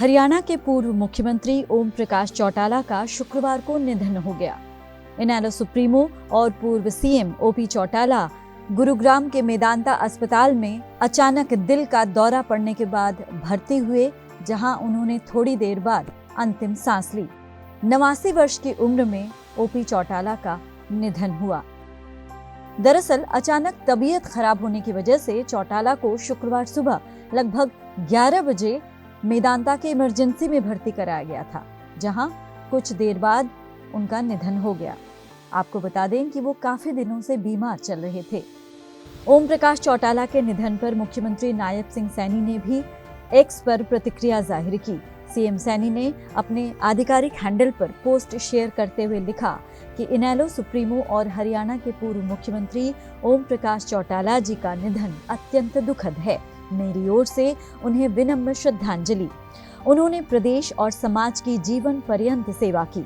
हरियाणा के पूर्व मुख्यमंत्री ओम प्रकाश चौटाला का शुक्रवार को निधन हो गया। इनेलो सुप्रीमो और पूर्व सीएम ओपी चौटाला गुरुग्राम के मेदांता अस्पताल में अचानक दिल का दौरा पड़ने के बाद भर्ती हुए, जहां उन्होंने थोड़ी देर बाद अंतिम सांस ली। 89 वर्ष की उम्र में ओपी चौटाला का निधन हुआ। दरअसल अचानक तबीयत खराब होने की वजह से चौटाला को शुक्रवार सुबह लगभग 11 बजे मेदांता के इमरजेंसी में भर्ती कराया गया था, जहां कुछ देर बाद उनका निधन हो गया। आपको बता दें कि वो काफी दिनों से बीमार चल रहे थे। ओम प्रकाश चौटाला के निधन पर मुख्यमंत्री नायब सिंह सैनी ने भी एक्स पर प्रतिक्रिया जाहिर की। सीएम सैनी ने अपने आधिकारिक हैंडल पर पोस्ट शेयर करते हुए लिखा कि इनेलो सुप्रीमो और हरियाणा के पूर्व मुख्यमंत्री ओम प्रकाश चौटाला जी का निधन अत्यंत दुखद है। मेरी ओर से उन्हें विनम्र श्रद्धांजलि। उन्होंने प्रदेश और समाज की जीवन पर्यंत सेवा की।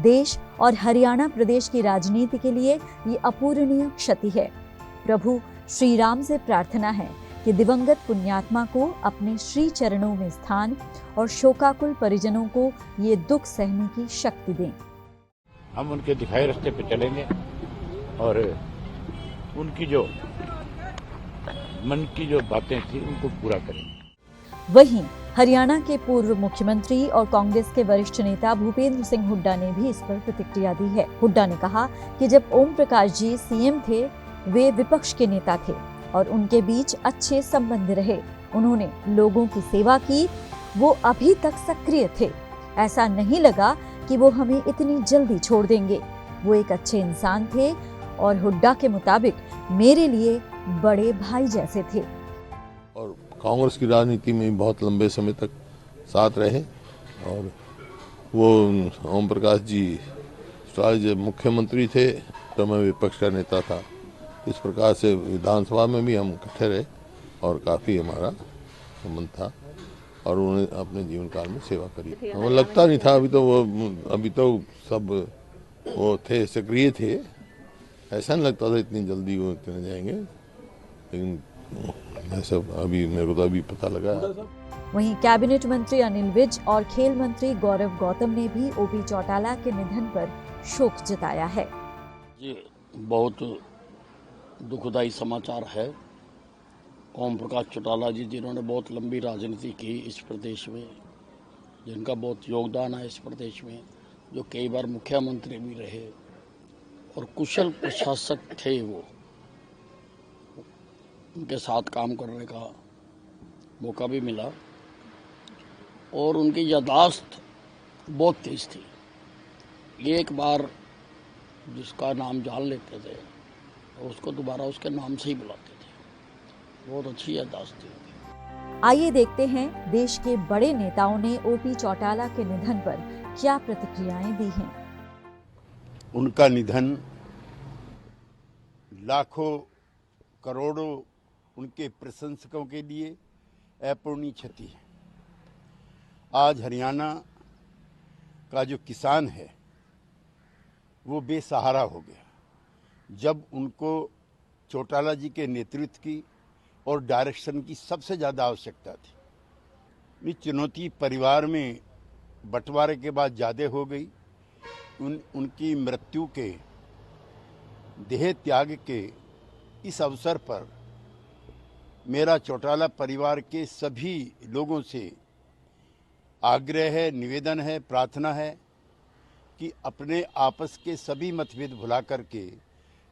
देश और हरियाणा प्रदेश की राजनीति के लिए ये अपूरणीय क्षति है। प्रभु श्री राम से प्रार्थना है कि दिवंगत पुण्यात्मा को अपने श्री चरणों में स्थान और शोकाकुल परिजनों को ये दुख सहने की शक्ति दें। हम उनके दिखाए रास्ते पे चलेंगे और उनकी जो मन की जो बातें थी उनको पूरा करेंगे। वहीं हरियाणा के पूर्व मुख्यमंत्री और कांग्रेस के वरिष्ठ नेता भूपेंद्र सिंह हुड्डा ने भी इस पर प्रतिक्रिया दी है। हुड्डा ने कहा कि जब ओम प्रकाश जी सीएम थे, वे विपक्ष के नेता थे और उनके बीच अच्छे संबंध रहे। उन्होंने लोगों की सेवा की, वो अभी तक सक्रिय थे। ऐसा नहीं लगा कि वो हमें इतनी जल्दी छोड़ देंगे। वो एक अच्छे इंसान थे और हुड्डा के मुताबिक मेरे लिए बड़े भाई जैसे थे। और कांग्रेस की राजनीति में बहुत लंबे समय तक साथ रहे और वो ओम प्रकाश जी जब मुख्यमंत्री थे तो मैं विपक्ष का नेता था। इस प्रकार से विधानसभा में भी हम इकट्ठे रहे और काफ़ी हमारा संबंध था और उन्होंने अपने जीवन काल में सेवा करी। हमें लगता नहीं था अभी तो सब वो थे, सक्रिय थे। ऐसा नहीं लगता था इतनी जल्दी वो चले जाएंगे, लेकिन ऐसा अभी मेरे को तो अभी पता लगा। वहीं कैबिनेट मंत्री अनिल विज और खेल मंत्री गौरव गौतम ने भी ओपी चौटाला के निधन पर शोक जताया है। ये बहुत दुखदायी समाचार है। ओम प्रकाश चौटाला जी, जिन्होंने बहुत लंबी राजनीति की इस प्रदेश में, जिनका बहुत योगदान है इस प्रदेश में, जो कई बार मुख्यमंत्री भी रहे और कुशल प्रशासक थे, वो उनके साथ काम करने का मौका भी मिला और उनकी याददाश्त बहुत तेज थी। एक बार जिसका नाम जान लेते थे और उसको दोबारा उसके नाम से ही बुलाते थे। बहुत अच्छी याददाश्त थी। आइए देखते हैं देश के बड़े नेताओं ने ओपी चौटाला के निधन पर क्या प्रतिक्रियाएं दी हैं। उनका निधन लाखों करोड़ों उनके प्रशंसकों के लिए अपूरणीय क्षति है। आज हरियाणा का जो किसान है वो बेसहारा हो गया जब उनको चौटाला जी के नेतृत्व की और डायरेक्शन की सबसे ज़्यादा आवश्यकता थी। ये चुनौती परिवार में बंटवारे के बाद ज़्यादा हो गई। उनकी मृत्यु के, देह त्याग के इस अवसर पर मेरा चौटाला परिवार के सभी लोगों से आग्रह है, निवेदन है, प्रार्थना है कि अपने आपस के सभी मतभेद भुला करके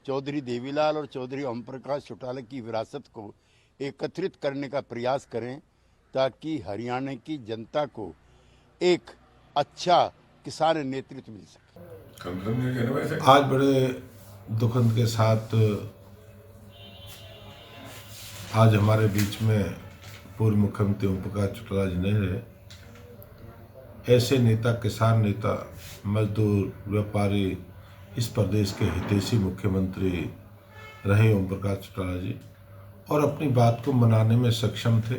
चौधरी देवीलाल और चौधरी ओम प्रकाश चौटाला की विरासत को एकत्रित करने का प्रयास करें, ताकि हरियाणा की जनता को एक अच्छा किसान नेतृत्व मिल सके। आज बड़े दुखद के साथ आज हमारे बीच में पूर्व मुख्यमंत्री ओम प्रकाश चौटाला जी नहीं रहे। ऐसे नेता, किसान नेता, मजदूर, व्यापारी, इस प्रदेश के हितैषी मुख्यमंत्री रहे ओम प्रकाश चौटाला जी और अपनी बात को मनाने में सक्षम थे।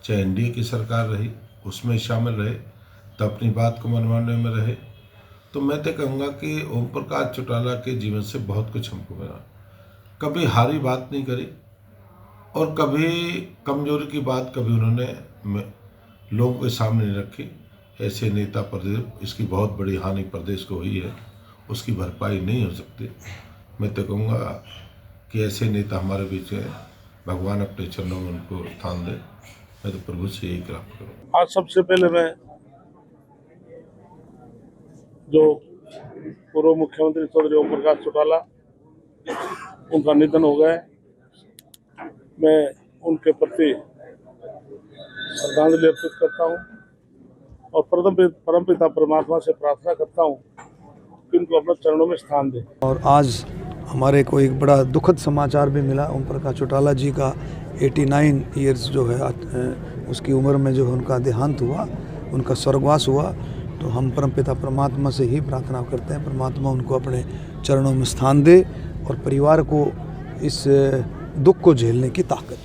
चाहे एनडीए की सरकार रही उसमें शामिल रहे तो अपनी बात को मनवाने में रहे। तो मैं तो कहूँगा कि ओम प्रकाश चौटाला के जीवन से बहुत कुछ हमको मिला। कभी हारी बात नहीं करी और कभी कमजोरी की बात कभी उन्होंने लोगों के सामने नहीं रखे। ऐसे नेता प्रदेश, इसकी बहुत बड़ी हानि प्रदेश को हुई है, उसकी भरपाई नहीं हो सकती। मैं तो कहूँगा कि ऐसे नेता हमारे बीच है, भगवान अपने चरणों में उनको स्थान दे। मैं तो प्रभु से यही प्रार्थना करूँ। आज सबसे पहले मैं जो पूर्व मुख्यमंत्री चौधरी ओम प्रकाश चौटाला उनका निधन हो गया है, मैं उनके प्रति श्रद्धांजलि अर्पित करता हूँ और परमपिता परमात्मा से प्रार्थना करता हूँ कि उनको अपने चरणों में स्थान दे। और आज हमारे को एक बड़ा दुखद समाचार भी मिला। ओम प्रकाश चौटाला जी का 89 ईयर्स जो है उसकी उम्र में जो है उनका देहांत हुआ, उनका स्वर्गवास हुआ। तो हम परमपिता परमात्मा से ही प्रार्थना करते हैं, परमात्मा उनको अपने चरणों में स्थान दे और परिवार को इस दुख को झेलने की ताकत।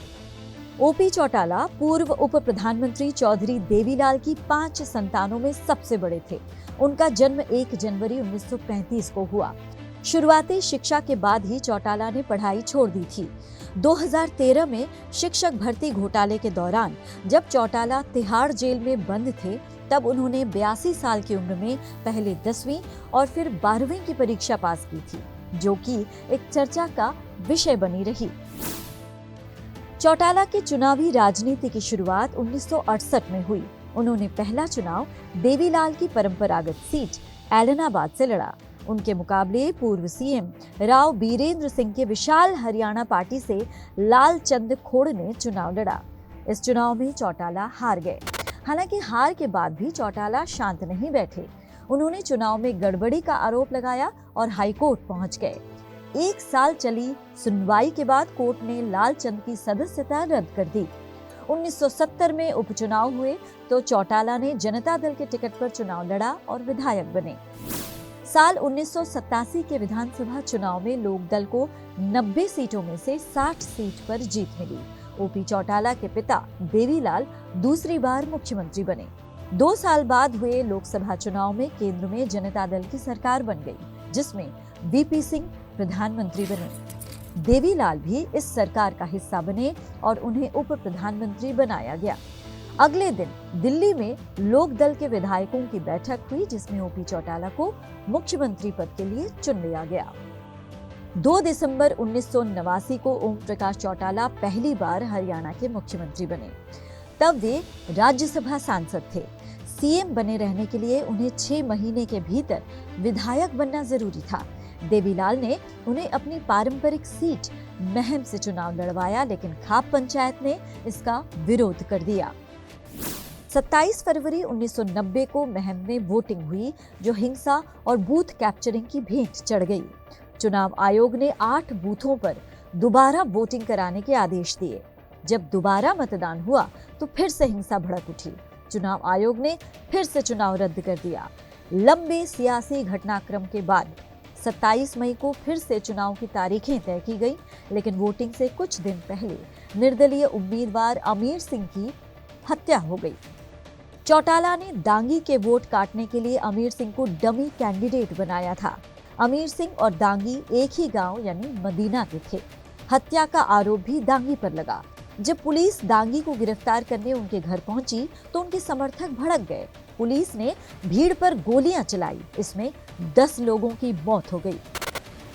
ओपी चौटाला पूर्व उप प्रधानमंत्री चौधरी देवीलाल की 5 संतानों में सबसे बड़े थे। उनका जन्म 1 जनवरी 1935 को हुआ। शुरुआती शिक्षा के बाद ही चौटाला ने पढ़ाई छोड़ दी थी। 2013 में शिक्षक भर्ती घोटाले के दौरान जब चौटाला तिहाड़ जेल में बंद थे, तब उन्होंने 82 साल की उम्र में पहले 10वीं और फिर 12वीं की परीक्षा पास की थी, जो कि एक चर्चा का विषय बनी रही। चौटाला की चुनावी राजनीति की शुरुआत 1968 में हुई। उन्होंने पहला चुनाव देवीलाल की परंपरागत सीट एलनाबाद से लड़ा। उनके मुकाबले पूर्व सीएम राव बीरेंद्र सिंह के विशाल हरियाणा पार्टी से लालचंद खोड़ ने चुनाव लड़ा। इस चुनाव में चौटाला हार गए। हालांकि हार के बाद भी चौटाला शांत नहीं बैठे। उन्होंने चुनाव में गड़बड़ी का आरोप लगाया और हाईकोर्ट पहुंच गए। 1 साल चली सुनवाई के बाद कोर्ट ने लालचंद की सदस्यता रद्द कर दी। 1970 में उपचुनाव हुए तो चौटाला ने जनता दल के टिकट पर चुनाव लड़ा और विधायक बने। साल 1987 के विधानसभा चुनाव में लोकदल को 90 सीटों में से 60 सीट पर जीत मिली। ओपी चौटाला के पिता देवीलाल दूसरी बार मुख्यमंत्री बने। 2 साल बाद हुए लोकसभा चुनाव में केंद्र में जनता दल की सरकार बन गई, जिसमें वीपी सिंह प्रधानमंत्री बने। देवीलाल भी इस सरकार का हिस्सा बने और उन्हें उप प्रधानमंत्री बनाया गया। अगले दिन दिल्ली में लोकदल के विधायकों की बैठक हुई, जिसमें ओपी चौटाला को मुख्यमंत्री पद के लिए चुन लिया गया। 2 दिसंबर 1989 को ओम प्रकाश चौटाला पहली बार हरियाणा के मुख्यमंत्री बने। तब वे राज्यसभा सांसद थे। सीएम बने रहने के लिए उन्हें 6 महीने के भीतर विधायक बनना जरूरी था। देवीलाल ने उन्हें अपनी पारंपरिक सीट महम से चुनाव लड़वाया, लेकिन खाप पंचायत ने इसका विरोध कर दिया। 27 फरवरी 1990 को महम में वोटिंग हुई, जो हिंसा और बूथ कैप्चरिंग की भेंट चढ़ गई। चुनाव आयोग ने 8 बूथों पर दोबारा वोटिंग कराने के आदेश दिए। जब दोबारा मतदान हुआ तो फिर से हिंसा भड़क उठी। चुनाव आयोग ने फिर से चुनाव रद्द कर दिया। लंबे सियासी घटनाक्रम के बाद 27 मई को फिर से चुनाव की तारीखें तय की गई, लेकिन वोटिंग से कुछ दिन पहले निर्दलीय उम्मीदवार अमीर सिंह की हत्या हो गई। चौटाला ने दांगी के वोट काटने के लिए अमीर सिंह को डमी कैंडिडेट बनाया था। अमीर सिंह और दांगी एक ही गांव यानी मदीना के थे। हत्या का आरोप भी दांगी पर लगा। जब पुलिस दांगी को गिरफ्तार करने उनके घर पहुंची तो उनके समर्थक भड़क गए। पुलिस ने भीड़ पर गोलियां चलाई। इसमें 10 लोगों की मौत हो गई।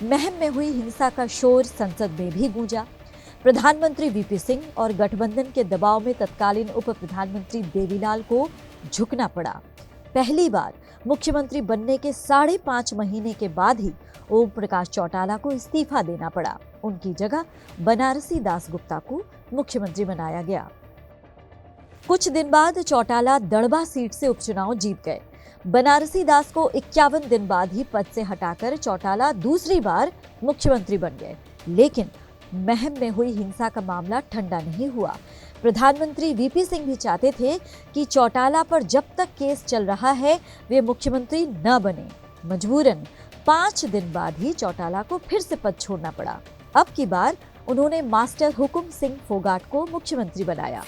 महम में हुई हिंसा का शोर संसद में भी गूंजा। प्रधानमंत्री वीपी सिंह और गठबंधन के दबाव में तत्कालीन उप प्रधानमंत्री देवीलाल को झुकना पड़ा। पहली बार मुख्यमंत्री बनने के 5.5 महीने के बाद ही ओम प्रकाश चौटाला को इस्तीफा देना पड़ा। उनकी जगह बनारसी दास गुप्ता को मुख्यमंत्री बनाया गया। कुछ दिन बाद चौटाला दड़बा सीट से उपचुनाव जीत गए। बनारसी दास को 51 दिन बाद ही पद से हटाकर चौटाला दूसरी बार मुख्यमंत्री बन गए। लेकिन महम में हुई हिंसा का मामला ठंडा नहीं हुआ। प्रधानमंत्री वीपी सिंह भी चाहते थे कि चौटाला पर जब तक केस चल रहा है वे मुख्यमंत्री न बने। मजबूरन 5 दिन बाद ही चौटाला को फिर से पद छोड़ना पड़ा। अब की बार उन्होंने मास्टर हुकुम सिंह फोगाट को मुख्यमंत्री बनाया।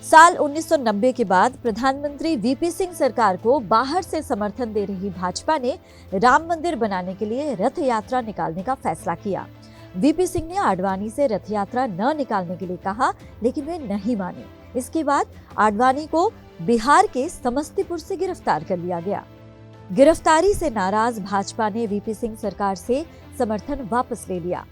साल 1990 के बाद प्रधानमंत्री वीपी सिंह सरकार को बाहर से समर्थन दे रही भाजपा ने राम मंदिर बनाने के लिए रथ यात्रा निकालने का फैसला किया। वीपी सिंह ने आडवाणी से रथ यात्रा न निकालने के लिए कहा, लेकिन वे नहीं माने। इसके बाद आडवाणी को बिहार के समस्तीपुर से गिरफ्तार कर लिया गया। गिरफ्तारी से नाराज भाजपा ने वीपी सिंह सरकार से समर्थन वापस ले लिया।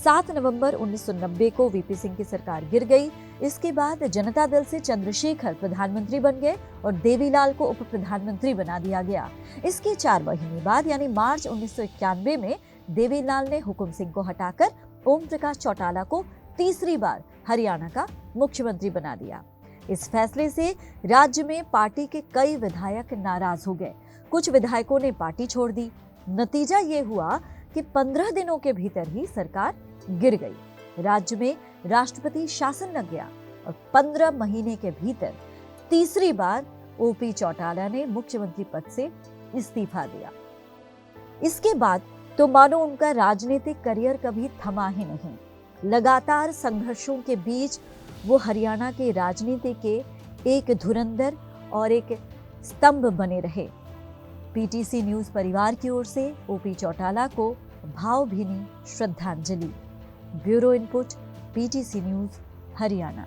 7 नवंबर 1990 को वीपी सिंह की सरकार गिर गई। इसके बाद जनता दल से चंद्रशेखर प्रधानमंत्री बन गए और देवीलाल को उप प्रधानमंत्री बना दिया गया। इसके 4 महीने बाद यानी मार्च 1991 में देवीलाल ने हुकुम सिंह को हटाकर ओम प्रकाश चौटाला को तीसरी बार हरियाणा का मुख्यमंत्री बना दिया। इस फैसले से राज्य में पार्टी के कई विधायक नाराज हो गए। कुछ विधायकों ने पार्टी छोड़ दी। नतीजा ये हुआ कि 15 दिनों के भीतर ही सरकार गिर गई। राज्य में राष्ट्रपति शासन लग गया और 15 महीने के भीतर तीसरी बार ओपी चौटाला ने मुख्यमंत्री पद से इस्तीफा दिया। इसके बाद तो मानो उनका राजनीतिक करियर कभी थमा ही नहीं। लगातार संघर्षों के बीच वो हरियाणा के राजनीति के एक धुरंधर और एक स्तंभ बने रहे। पीटीसी न्यूज परिवार की ओर से ओपी चौटाला को भावभीनी श्रद्धांजलि। Bureau input, PTC news, Haryana.